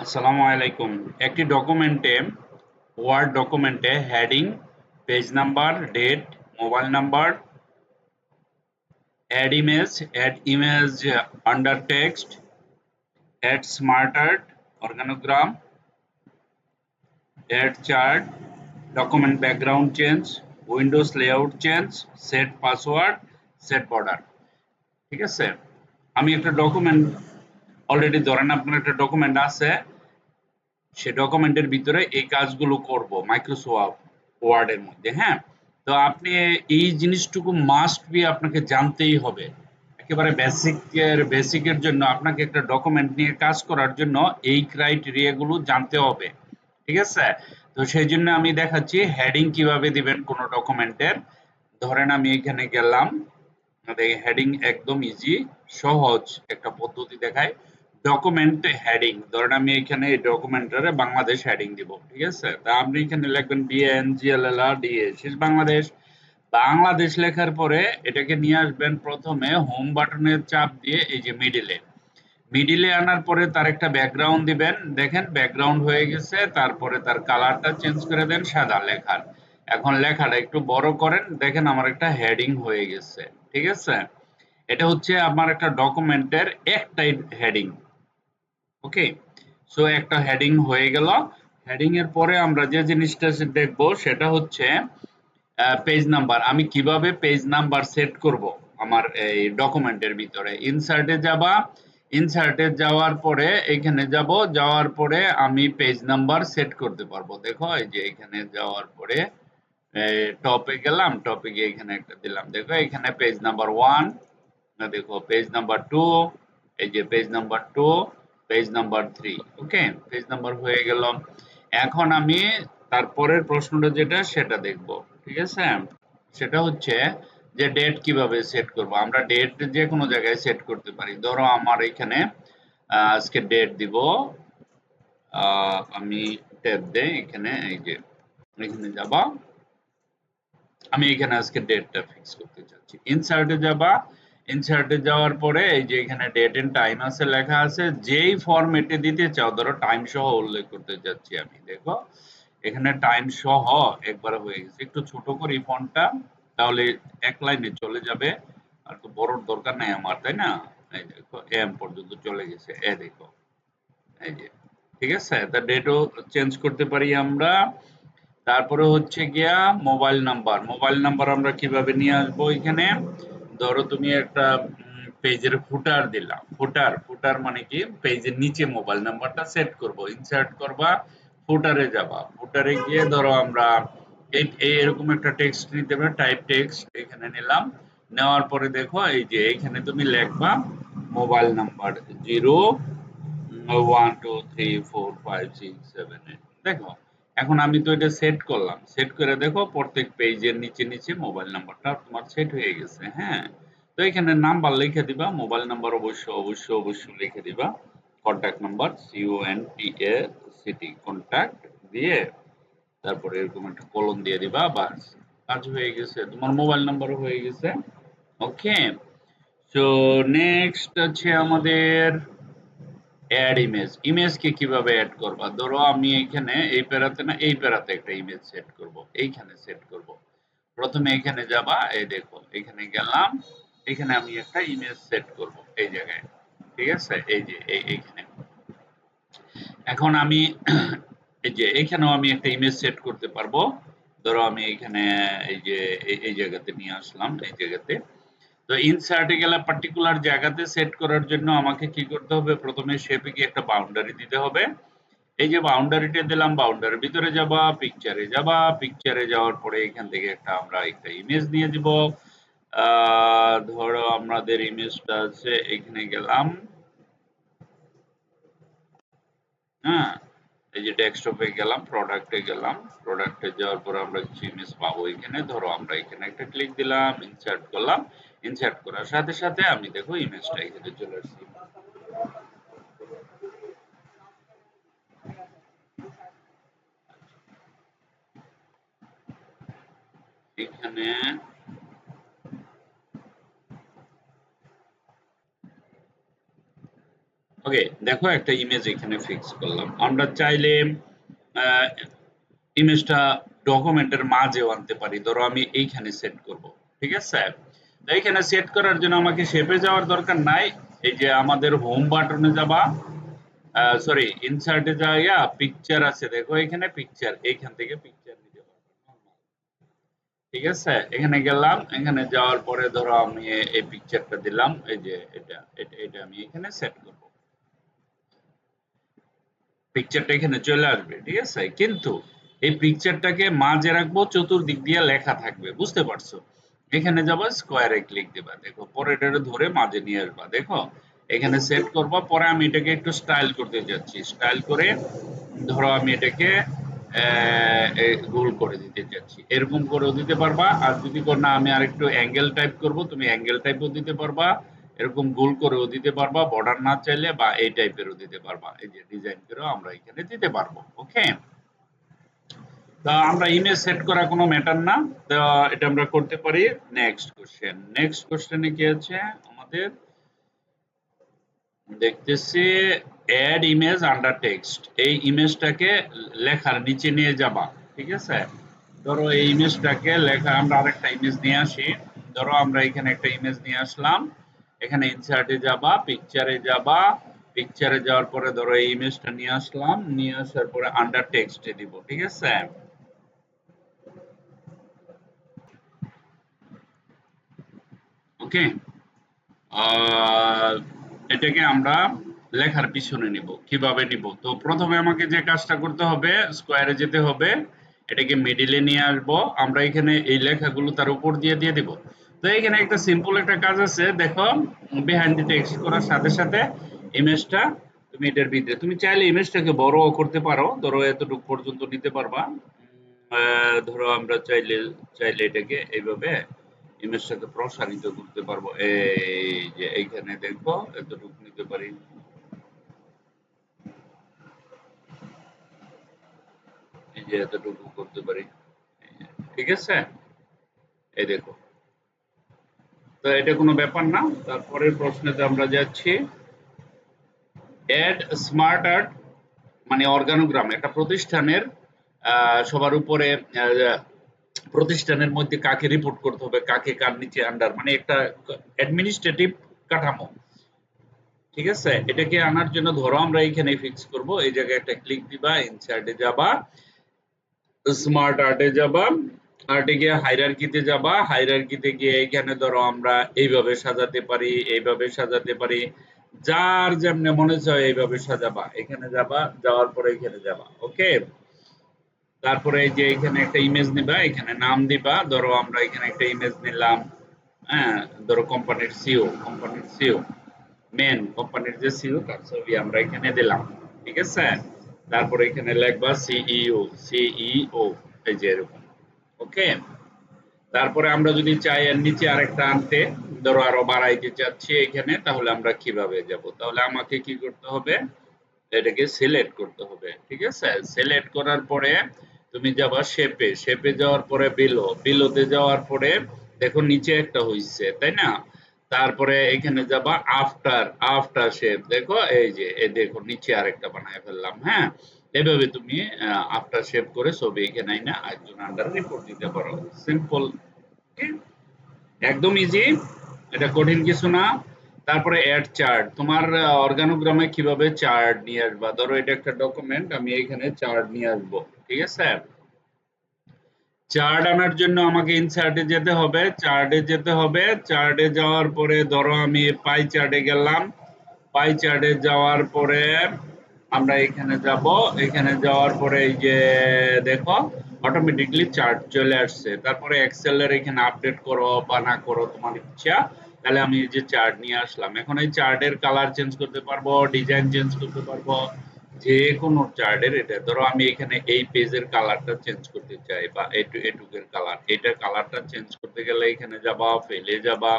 আসসালামু আলাইকুম। একটি ডকুমেন্টে ওয়ার্ড ডকুমেন্টে heading, page number, date, mobile number, add image under text, add smart art, organogram, add chart, document background change, windows layout change, set password, set border. ঠিক আছে? আমি একটা ডকুমেন্ট অলরেডি ধরেন আপনার একটা ডকুমেন্ট আছে, সে ডকুমেন্টের ভিতরে এই কাজগুলো করব মাইক্রোসফট ওয়ার্ডের মধ্যে। হ্যাঁ, তো আপনি এই জিনিসটুকু মাস্ট বি আপনাকে জানতেই হবে। একেবারে বেসিকের জন্য আপনাকে একটা ডকুমেন্ট নিয়ে কাজ করার জন্য এই ক্রাইটেরিয়া গুলো জানতে হবে। ঠিক আছে? তো সেই জন্য আমি দেখাচ্ছি হেডিং কিভাবে দিবেন কোনো ডকুমেন্টের। ধরেন আমি এখানে গেলাম, হেডিং একদম ইজি, সহজ একটা পদ্ধতি দেখায়। ডকুমেন্ট হেডিং, ধরেন আমি এখানে এই ডকুমেন্টারে বাংলাদেশ হেডিং দিব। ঠিক আছে? তা আপনি এখানে লিখবেন BNGLLRDA, শেষ বাংলাদেশ। বাংলাদেশ লেখার পরে এটাকে নিয়ে আসবেন প্রথমে হোম বাটনের চাপ দিয়ে এই যে মিডিলে আনার পরে তার একটা ব্যাকগ্রাউন্ড দিবেন। দেখেন ব্যাকগ্রাউন্ড হয়ে গেছে, তারপরে তার কালারটা চেঞ্জ করে দেন সাদা লেখার। এখন লেখাটা একটু বড় করেন, দেখেন আমার একটা হেডিং হয়ে গেছে। ঠিক আছে? এটা হচ্ছে আমার একটা ডকুমেন্টের একটাই হেডিং। ওকে, সো একটা হেডিং হয়ে গেল। হেডিং এর পরে আমরা যে জিনিসটা দেখব সেটা হচ্ছে পেজ নাম্বার। আমি কিভাবে পেজ নাম্বার সেট করব আমার এই ডকুমেন্টের ভিতরে। ইনসার্টে যাওয়ার পরে এখানে যাব, যাওয়ার পরে আমি পেজ নাম্বার সেট করতে পারবো। দেখো এই যে এখানে যাওয়ার পরে টপে গেলাম, টপে গিয়ে এখানে একটা দিলাম। দেখো এখানে পেজ নাম্বার 1, না দেখো পেজ নাম্বার 2, এই যে পেজ নাম্বার 2, পেজ নাম্বার 3। ওকে, পেজ নাম্বার হয়ে গেল। এখন আমি তারপরের প্রশ্নটা যেটা সেটা দেখব। ঠিক আছে? সেটা হচ্ছে যে ডেট কিভাবে সেট করব। আমরা ডেট যে কোনো জায়গায় সেট করতে পারি। ধরো আমার এখানে আজকে ডেট দিব। আমি ট্যাব দেই এখানে, এই যে এখানে যাবা, আমি এখানে আজকে ডেটটা ফিক্স করতে চাচ্ছি। ইনসার্টে যাবা, ইনসার্টে যাওয়ার পরে এই যে এখানে ডেট এন্ড টাইম আছে, লেখা আছে। যেই ফরম্যাটে দিতে চাও, ধরো টাইম সহ উল্লেখ করতে চাচ্ছি আমি। দেখো এখানে টাইম সহ একবার হয়ে গেছে। একটু ছোট করি ফন্টটা, তাহলে এক লাইনে চলে যাবে। আর তো বড়র দরকার নাই আমার, তাই না? এই দেখো এম পর্যন্ত চলে গেছে, দেখো এই যে। ঠিক আছে? তা ডেটও চেঞ্জ করতে পারি আমরা। তারপরে হচ্ছে গিয়া মোবাইল নাম্বার। মোবাইল নাম্বার আমরা কিভাবে নিয়ে আসবো এখানে? ধরো তুমি একটা পেজের ফুটার দিলা। ফুটার মানে কি? পেজের নিচে মোবাইল নাম্বারটা সেট করব। ইনসার্ট করবা, ফুটারে যাবা। ফুটারে গিয়ে ধরো আমরা এরকম একটা টেক্সট নিতে হবে, টাইপ টেক্সট এখানে নিলাম। নেওয়ার পরে দেখো এই যে এখানে তুমি লিখবা মোবাইল নাম্বার 0 1 2 3 4 5 6 7 8। দেখো এখন আমি তো এটা সেট করলাম। সেট করে দেখো প্রত্যেক পেজের নিচে মোবাইল নাম্বারটা তোমার সেট হয়ে গেছে। হ্যাঁ, তো এখানে নাম্বার লিখে দিবা, মোবাইল নাম্বার অবশ্যই লিখে দিবা। কন্ট্যাক্ট নাম্বার CONTACT কন্ট্যাক্ট দিয়ে তারপরে এরকম একটা কলম দিয়ে দিবা, বাস কাজ হয়ে গেছে, তোমার মোবাইল নাম্বারও হয়ে গেছে। ওকে, সো নেক্সট আছে আমাদের অ্যাড ইমেজ। ইমেজকে কিভাবে অ্যাড করবা? ধরো আমি এইখানে এই প্যারাতে না, এই প্যারাতে একটা ইমেজ সেট করব, এইখানে সেট করব। প্রথমে এখানে যাবা, এই দেখো এখানে গেলাম, এখানে আমি একটা ইমেজ সেট করব এই জায়গায়। ঠিক আছে? এই যে এইখানে এখন আমি এই যে এখানেও আমি একটা ইমেজ সেট করতে পারবো। ধরো আমি এখানে এই যে এই জায়গাতে নিয়ে আসলাম, এই জায়গাতে। তো ইনসার্টে গেলে পার্টিকুলার জায়গাতে সেট করার জন্য আমাকে কি করতে হবে? প্রথমে শেপে গিয়ে একটা বাউন্ডারি দিতে হবে। এই যে বাউন্ডারিটা দিলাম, বাউন্ডারির ভিতরে যাবা, পিকচারে যাবা, পিকচারে যাওয়ার পরে এখান থেকে আমরা একটা ইমেজ নিয়ে দিব। ধরো আমাদের ইমেজটা আছে, এখানে গেলাম। হ্যাঁ, এই যে ডেস্কটপে গেলাম, প্রোডাক্টে গেলাম। প্রোডাক্টে যাওয়ার পর আমরা কিছু ইমেজ পাবো এখানে। ধরো আমরা এখানে একটা ক্লিক দিলাম, ইনসার্ট করলাম। ইনসার্ট করার সাথে সাথে আমি দেখো ইমেজটা এখানে চলে আসছে। এখানে ওকে, ওকে, দেখো একটা ইমেজ এখানে ফিক্স করলাম। আমরা চাইলে ইমেজটা ডকুমেন্টের মাঝেও আনতে পারি। ধরো আমি এইখানে সেট করব, ঠিক আছে? তো এইখানে সেট করার জন্য আমাকে শেপে যাওয়ার দরকার নাই। এই যে আমাদের হোম বাটনে যাবা, সরি ইনসার্টে যাইয়া পিকচার আছে, দেখো এখানে পিকচার, এইখান থেকে পিকচার নিতে পারবো নরমাল, ঠিক আছে? এখানে গেলাম, এখানে যাওয়ার পরে ধরো আমি এই পিকচারটা দিলাম, এই যে এটা এটা এটা আমি এখানে সেট করব, পিকচারটা এখানে চলে আসবে, ঠিক আছে? কিন্তু এই পিকচারটাকে মাঝে রাখবো, চতুর্দিক দিয়ে লেখা থাকবে, বুঝতে পারছো? এখানে যাবা, স্কোয়ারে ক্লিক দিবা, দেখো পরে এটা ধরে মাঝে নিয়ে আসবা, দেখো এখানে সেট করবা। পরে আমি এটাকে একটু স্টাইল করতে যাচ্ছি, স্টাইল করে ধরো আমি এটাকে গোল করে দিতে চাচ্ছি, এরকম করেও দিতে পারবা। আর যদি না আমি আরেকটু অ্যাঙ্গেল টাইপ করব, তুমি অ্যাঙ্গেল টাইপও দিতে পারবা, এরকম গোল করেও দিতে পারবা, বর্ডার না চাইলে, বা এই টাইপেরও দিতে পারবা, এই যে ডিজাইন করেও আমরা এখানে দিতে পারবো। ওকে, তো আমরা ইমেজ সেট করা কোনো ম্যাটার না, তো এটা আমরা করতে পারি। নেক্সট কোশ্চেন, নেক্সট কোশ্চেনে কি আছে আমাদের, দেখতেছি অ্যাড ইমেজ আন্ডার টেক্সট। এই ইমেজটাকে লেখার নিচে নিয়ে যাবা, ঠিক আছে? ধরো এই ইমেজটাকে লেখা, আমরা আরেকটা ইমেজ নিয়ে আসি। ধরো আমরা এখানে একটা ইমেজ নিয়ে আসলাম, এখানে ইনসার্টে যাবা, পিকচারে যাবা, পিকচারে যাওয়ার পরে ধরো এই ইমেজটা নিয়ে আসলাম, নিয়ে আসার পরে আন্ডার টেক্সটে দিব, ঠিক আছে? ওকে, আহ, এটাকে আমরা লেখার পিছনে নিব। কিভাবে নিব? তো প্রথমে আমাকে যে কাজটা করতে হবে, স্কোয়ারে যেতে হবে, এটাকে মিডিলে নিয়ে আসব, আমরা এখানে এই লেখাগুলো তার উপর দিয়ে দিয়ে দিব। তো এখানে একটা সিম্পল একটা কাজ আছে, দেখো বিহাইন্ড দি টেক্সট করার সাথে সাথে ইমেজটা তুমি এটার ভিতরে, তুমি চাইলে ইমেজটাকে বড় করতে পারো, ধরো এতটুকু পর্যন্ত নিতে পারবা। ধরো আমরা চাইলে চাইলে এটাকে এইভাবে ইমেজটাকে প্রসারিত করতে পারবো, এই যে এইখানে দেখো এতটুকু নিতে পারি, এই যে এতটুকু করতে পারি, ঠিক আছে? এই দেখো, তো এটা কোনো ব্যাপার না। তারপরের প্রশ্নেতে আমরা যাচ্ছি, অ্যাড স্মার্ট আর্ট মানে অর্গানোগ্রাম, একটা প্রতিষ্ঠানের সবার উপরে, প্রতিষ্ঠানের মধ্যে কাকে রিপোর্ট করতে হবে, কাকে কার নিচে আন্ডার, মানে একটা অ্যাডমিনিস্ট্রেটিভ কাঠামো, ঠিক আছে? এটাকে আনার জন্য ধরো আমরা এইখানে ফিক্স করব, এই জায়গায় একটা ক্লিক দিবা, ইনসার্টে যাবা, স্মার্ট আর্টে যাবা, আর্টে গিয়ে হাইরার্কিতে যাবা, হাইরার্কিতে গিয়ে এখানে ধরো আমরা এইভাবে সাজাতে পারি, এইভাবে সাজাতে পারি, যার যেমনে মনে চায় এইভাবে সাজাবা। এখানে যাবা, যাওয়ার পরে এখানে যাবা, ওকে? তারপরে এই যে এখানে একটা ইমেজ নিবা, এখানে নাম দিবা, ধরো আমরা এখানে একটা ইমেজ নিলাম, হ্যাঁ, ধরো কোম্পানির সিও, মেন কোম্পানির যে সিও তার ছবি আমরা এখানে দিলাম, ঠিক আছে? তারপরে এখানে লিখবা সিইও, এই যে এরকম, ওকে? তারপরে আমরা যদি চাই এর নিচে আরেকটা আনতে, ধরো আরো বাড়াইতে চাচ্ছি এখানে, তাহলে আমরা কিভাবে যাব? তাহলে আমাকে কি করতে হবে, এটাকে সিলেক্ট করতে হবে, ঠিক আছে? সিলেক্ট করার পরে তুমি যাবা শেপে, শেপে যাওয়ার পরে বিলোতে যাওয়ার পরে দেখো নিচে একটা হইছে, তাই না? তারপরে এখানে যাবা আফটার শেপ, দেখো এই যে এই দেখো নিচে আরেকটা বানায় ফেললাম, হ্যাঁ? এভাবে তুমি আফটার শেপ করে ছবি এখানে আইনা একজন আন্ডার রিপোর্ট দিতে পারো, সিম্পল, একদম ইজি, এটা কঠিন কিছু না। তারপরে অ্যাড চার্ট, তোমার অর্গানোগ্রামে কিভাবে চার্ট নিয়ে আসবা, ধরো এটা একটা ডকুমেন্ট, আমি এখানে চার্ট নিয়ে আসবো, ঠিক আছে? চার্ট আনার জন্য আমাকে ইনসার্টে যেতে হবে, চার্টে যেতে হবে, চার্টে যাওয়ার পরে ধরো আমি পাই চার্টে গেলাম, পাই চার্টে যাওয়ার পরে আমরা এখানে যাব, এখানে যাওয়ার পরে এই যে দেখো অটোমেটিকলি চার্ট চলে আসছে। তারপরে এক্সেল এর এখানে আপডেট করো বা না করো তোমার ইচ্ছা। তাহলে আমি এই যে চার্ট নিয়ে আসলাম, এখন এই চার্টের কালার চেঞ্জ করতে পারবো, ডিজাইন চেঞ্জ করতে পারবো, যে কোনো চার্টের। এটা ধরো আমি এখানে এই পেজের কালারটা চেঞ্জ করতে চাই, বা এটুকের কালার, এটার কালারটা চেঞ্জ করতে গেলে এখানে যাবা, ফেলে যাবা,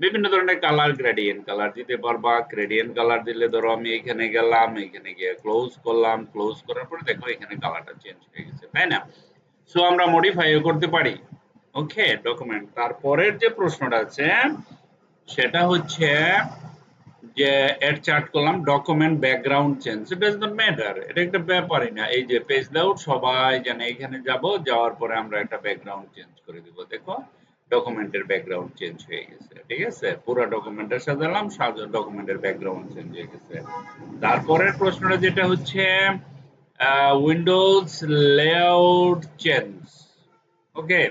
বিভিন্ন ধরনের কালার, গ্রেডিয়েন্ট কালার দিতে পারবা। গ্রেডিয়েন্ট কালার দিলে ধরো আমি এখানে গেলাম, এখানে গিয়ে ক্লোজ করলাম, ক্লোজ করার পরে দেখো এখানে কালারটা চেঞ্জ হয়ে গেছে, তাই না? সো আমরা মডিফাইও করতে পারি। ওকে, ডকুমেন্ট। তারপরের যে প্রশ্নটা আছে সেটা হচ্ছে যে এড চার্ট করলাম document background change, it does not matter, এটা একটা ব্যাপারই না। এই যে পেজ লেআউট সবাই জানে, এখানে যাব, যাওয়ার পরে আমরা একটা ব্যাকগ্রাউন্ড চেঞ্জ করে দিব। দেখো ডকুমেন্টের ব্যাকগ্রাউন্ড চেঞ্জ হয়ে গেছে, ঠিক আছে, পুরো ডকুমেন্টটা সাজালাম, ডকুমেন্টের ব্যাকগ্রাউন্ড চেঞ্জ হয়ে গেছে। তারপরের প্রশ্নটা যেটা হচ্ছে উইন্ডোজ লেআউট চেঞ্জ। ওকে,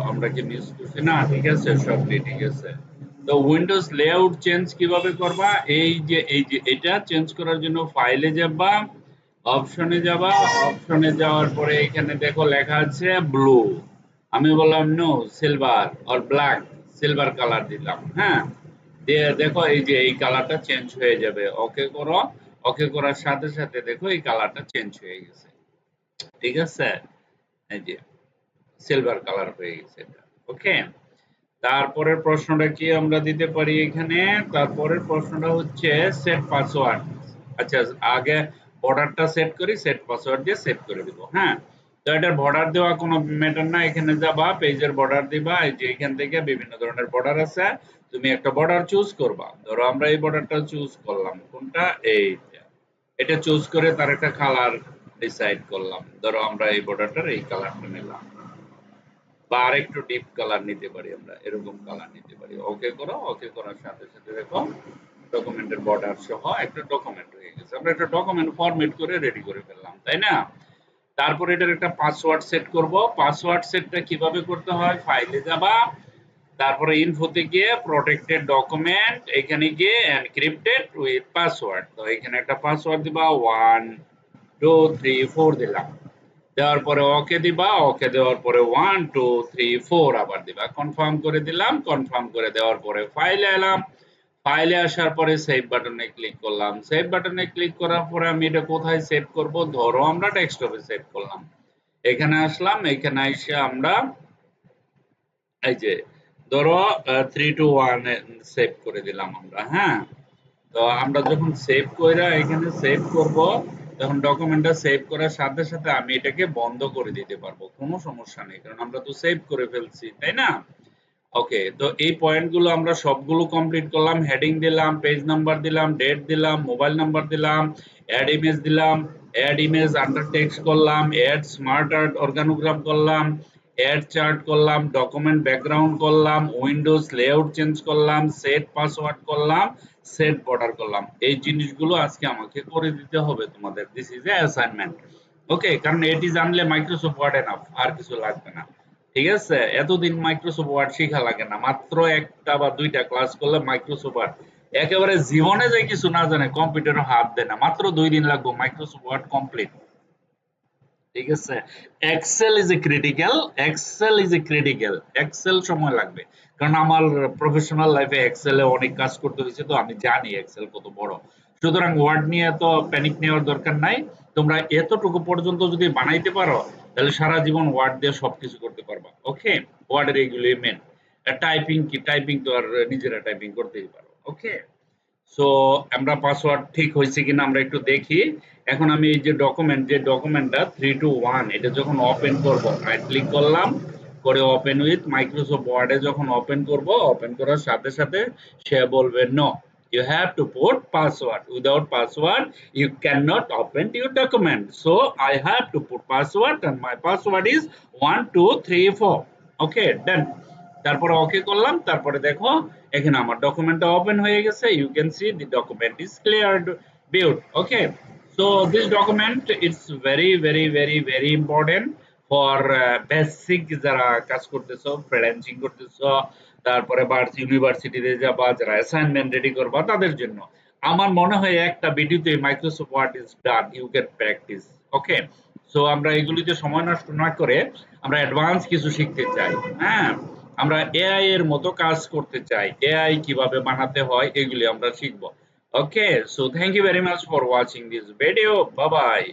আমরা কি মিস করছি না? ঠিক আছে, সবটি ঠিক আছে। তো উইন্ডোজ লেআউট চেঞ্জ কিভাবে করবা? এই যে এটা চেঞ্জ করার জন্য ফাইলে যাবা, অপশনে যাবা, অপশনে যাওয়ার পরে এখানে দেখো লেখা আছে ব্লু, আমি বললাম no silver or black, silver colour দিলাম। হ্যাঁ, দিয়ে দেখো এই যে এই কালারটা চেঞ্জ হয়ে যাবে। ওকে করো, ওকে করার সাথে সাথে দেখো এই কালারটা চেঞ্জ হয়ে গেছে, ঠিক আছে, এই যে সিলভার কালার হয়ে গেছে এটা। ওকে, তারপরের প্রশ্নটা কি আমরা দিতে পারি এখানে? তারপরের প্রশ্নটা হচ্ছে সেট পাসওয়ার্ড। আচ্ছা, আগে বর্ডারটা সেট করি, সেট পাসওয়ার্ড দিয়ে সেট করে দিব। হ্যাঁ, তো এটার বর্ডার দেওয়া কোনো ম্যাটার না, এখানে যাবা পেজের বর্ডার দিবা, এই যে এখান থেকে বিভিন্ন ধরনের বর্ডার আছে, তুমি একটা বর্ডার চুজ করবা। ধরো আমরা এই বর্ডারটা চুজ করলাম, কোনটা? এইটা। এটা চুজ করে তার একটা কালার ডিসাইড করলাম, ধরো আমরা এই বর্ডারটার এই কালারটা নিলাম, বা আরেকটু ডিপ কালার নিতে পারি, আমরা এরকম কালার নিতে পারি। ওকে করো, ওকে করার সাথে সাথে দেখো ডকুমেন্টের বর্ডার সহ একটা ডকুমেন্ট হয়ে গেছে। আমরা একটা ডকুমেন্ট ফরম্যাট করে রেডি করে ফেললাম, তাই না? তারপর এটার একটা পাসওয়ার্ড সেট করব। পাসওয়ার্ড সেটটা কিভাবে করতে হয়? ফাইলে যাবা, তারপরে ইনফোতে গিয়ে প্রটেক্টেড ডকুমেন্ট, এখানে গিয়ে এনক্রিপ্টেড উইথ পাসওয়ার্ড, তো এখানে একটা পাসওয়ার্ড দিবা 1 2 3 4 দিলাম, দেওয়ার পরে ওকে দিবা, ওকে দেওয়ার পরে 1 2 3 4 আবার দিবা, কনফার্ম করে দিলাম। কনফার্ম করে দেওয়ার পরে ফাইলে এলাম, ফাইলে আসার পরে সেভ বাটনে ক্লিক করলাম। সেভ বাটনে ক্লিক করার পরে আমি এটা কোথায় সেভ করব? ধরো আমরা ডেস্কটপে সেভ করলাম, এখানে আসলাম, এখানে এসে আমরা এই যে ধরো 3 2 1 এ সেভ করে দিলাম আমরা। হ্যাঁ, তো আমরা যখন সেভ কইরা এখানে সেভ করব, তখন ডকুমেন্টটা সেভ করার সাথে সাথে আমি এটাকে বন্ধ করে দিতে পারবো, কোনো সমস্যা নেই, কারণ আমরা তো সেভ করে ফেলছি, তাই না? ওকে, তো এই পয়েন্টগুলো আমরা সবগুলো কমপ্লিট করলাম। হেডিং দিলাম, পেজ নাম্বার দিলাম, ডেট দিলাম, মোবাইল নাম্বার দিলাম, অ্যাড ইমেজ দিলাম, অ্যাড ইমেজ আন্ডার টেক্সট করলাম, অ্যাড স্মার্ট আর্ট অর্গানোগ্রাম করলাম, অ্যাড চার্ট করলাম, ডকুমেন্ট ব্যাকগ্রাউন্ড করলাম, উইন্ডোজ লেআউট চেঞ্জ করলাম, সেট পাসওয়ার্ড করলাম, সেট বর্ডার করলাম। এই জিনিসগুলো আজকে আমাকে করে দিতে হবে তোমাদের। This is a assignment. Okay, কারণ এটি জানলে মাইক্রোসফট ওয়ার্ড এনাফ, আর কিছু লাগবে না। ঠিক আছে, এতদিন মাইক্রোসফট ওয়ার্ড শেখা লাগে না, মাত্র একটা বা দুইটা ক্লাস করলে মাইক্রোসফট ওয়ার্ড, একেবারে জীবনে যে কিছু না জানে কম্পিউটারে হাত দেয় না, মাত্র 2 দিন লাগবে মাইক্রোসফট ওয়ার্ড কমপ্লিট। ঠিক আছে, Excel is a critical, Excel is a critical, Excel সময় লাগবে, কারণ আমার প্রফেশনাল লাইফে এক্সেলে অনেক কাজ করতে হয়েছে, তো আমি জানি এক্সেল কত বড়। সুতরাং ওয়ার্ড নিয়ে এত প্যানিক নেওয়ার দরকার নাই। তোমরা এতটুকু পর্যন্ত যদি বানাইতে পারো, তাহলে সারা জীবন ওয়ার্ড দিয়ে সবকিছু করতে পারবা। ওকে, ওয়ার্ডের এইগুলোই মেন। টাইপিং কি, টাইপিং তো আর নিজেরা টাইপিং করতেই পারো। ওকে, সো আমরা পাসওয়ার্ড ঠিক হয়েছে কিনা আমরা একটু দেখি। এখন আমি এই যে ডকুমেন্ট, যে ডকুমেন্টটা 3 2 1, এটা যখন ওপেন করব, রাইট ক্লিক করলাম, করে ওপেন উইথ মাইক্রোসফট ওয়ার্ডে যখন ওপেন করব, ওপেন করার সাথে সাথে সে বলবে no, you have to put password, without password you cannot open your document, so I have to put password and my password is 1 2 3 4. okay, done। তারপরে ওকে করলাম, তারপরে দেখো এখানে আমার ডকুমেন্টটা ওপেন হয়ে গেছে, you can see the document is cleared, viewed। Okay, so this document is very very very very important for basic যারা কাজ করতেছো, ফ্রিল্যান্সিং করতেছো, তারপরে ইউনিভার্সিটিতে যাবা, যারা অ্যাসাইনমেন্ট রেডি করবা, তাদের জন্য আমার মনে হয় একটা ভিডিওতে Microsoft Word is done, you can practise. Okay, so আমরা এগুলিতে সময় নষ্ট না করে আমরা অ্যাডভান্স কিছু শিখতে চাই। হ্যাঁ, আমরা এআই এর মতো কাজ করতে চাই, এআই কিভাবে বানাতে হয় এগুলি আমরা শিখব। Okay, so thank you very much for watching this video, bye by.